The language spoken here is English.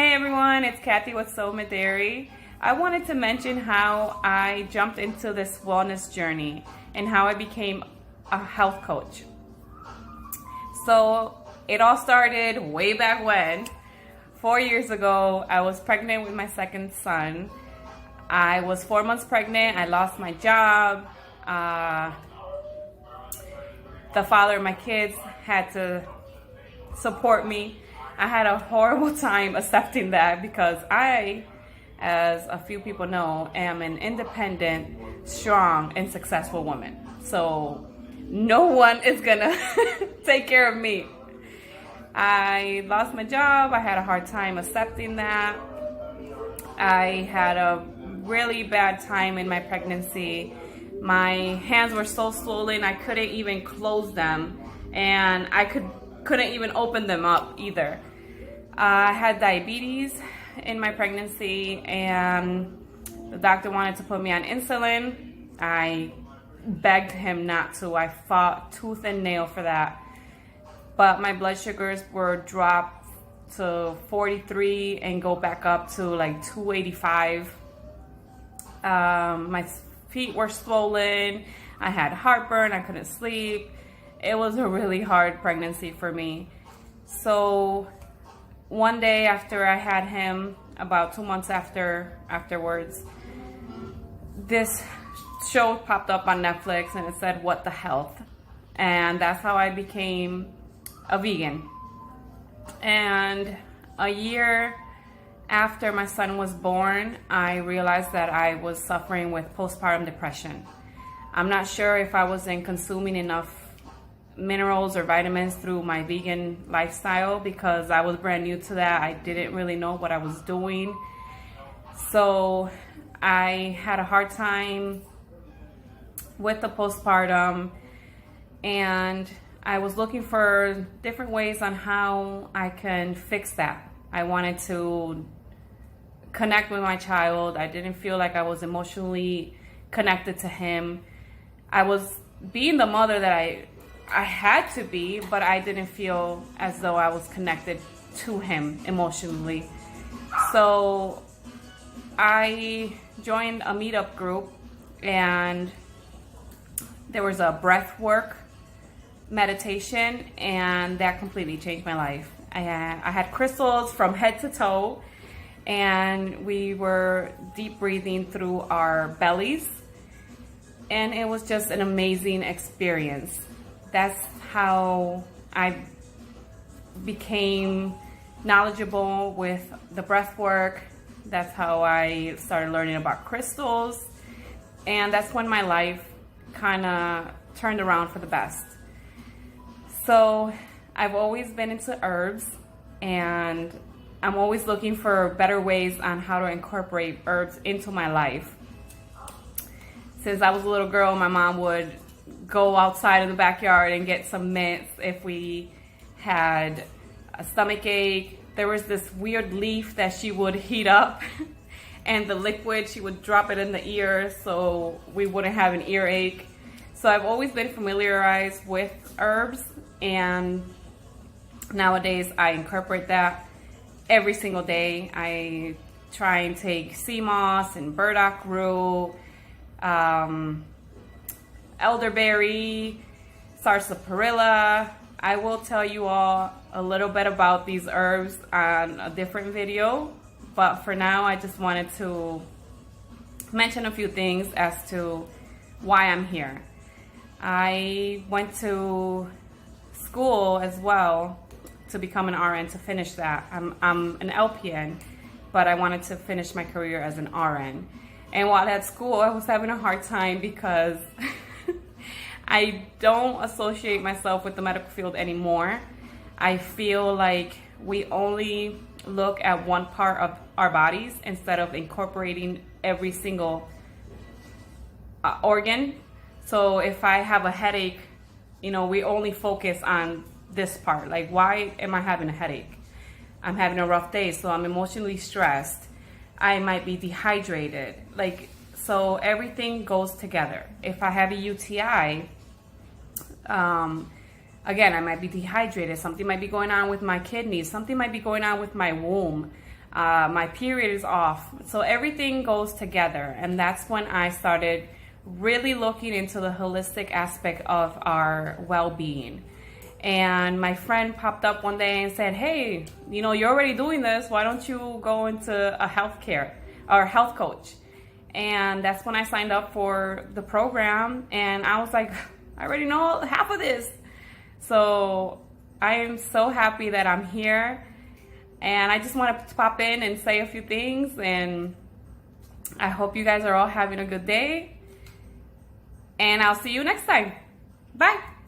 Hey everyone, it's Kathy with Mederi. I wanted to mention how I jumped into this wellness journey and how I became a health coach. So it all started way back when. 4 years ago, I was pregnant with my second son. I was 4 months pregnant. I lost my job. The father of my kids had to support me. I had a horrible time accepting that because I, as a few people know, am an independent, strong, and successful woman. So no one is gonna take care of me. I lost my job. I had a hard time accepting that. I had a really bad time in my pregnancy. My hands were so swollen I couldn't even close them, and I couldn't even open them up either. I had diabetes in my pregnancy, and the doctor wanted to put me on insulin. I begged him not to. I fought tooth and nail for that. But my blood sugars were dropped to 43 and go back up to like 285. My feet were swollen. I had heartburn. I couldn't sleep. It was a really hard pregnancy for me. So one day after I had him, about 2 months afterwards, this show popped up on Netflix and it said, "What the Health?" And that's how I became a vegan. And a year after my son was born, I realized that I was suffering with postpartum depression. I'm not sure if I wasn't consuming enough minerals or vitamins through my vegan lifestyle because I was brand new to that. I didn't really know what I was doing. So I had a hard time with the postpartum, and I was looking for different ways on how I can fix that. I wanted to connect with my child. I didn't feel like I was emotionally connected to him. I was being the mother that I had to be, but I didn't feel as though I was connected to him emotionally. So I joined a meetup group, and there was a breath work meditation, and that completely changed my life. I had crystals from head to toe, and we were deep breathing through our bellies, and it was just an amazing experience. That's how I became knowledgeable with the breath work. That's how I started learning about crystals, and that's when my life kind of turned around for the best. So I've always been into herbs, and I'm always looking for better ways on how to incorporate herbs into my life. Since I was a little girl, my mom would go outside in the backyard and get some mints if we had a stomach ache. There was this weird leaf that she would heat up and the liquid, she would drop it in the ear so we wouldn't have an earache. So I've always been familiarized with herbs, and nowadays I incorporate that every single day. I try and take sea moss and burdock root, elderberry, sarsaparilla. I will tell you all a little bit about these herbs on a different video, but for now I just wanted to mention a few things as to why I'm here. I went to school as well to become an RN, to finish that. I'm an LPN, but I wanted to finish my career as an RN. And while at school, I was having a hard time because I don't associate myself with the medical field anymore. I feel like we only look at one part of our bodies instead of incorporating every single organ. So if I have a headache, we only focus on this part. Like, why am I having a headache? I'm having a rough day, so I'm emotionally stressed. I might be dehydrated. So everything goes together. If I have a UTI, again, I might be dehydrated. Something might be going on with my kidneys. Something might be going on with my womb. my period is off. So everything goes together. And that's when I started really looking into the holistic aspect of our well-being. And my friend popped up one day and said, hey, you know, you're already doing this. Why don't you go into a healthcare or health coach? And that's when I signed up for the program. And I was like, I already know half of this. So I am so happy that I'm here. And I just want to pop in and say a few things. And I hope you guys are all having a good day. And I'll see you next time. Bye.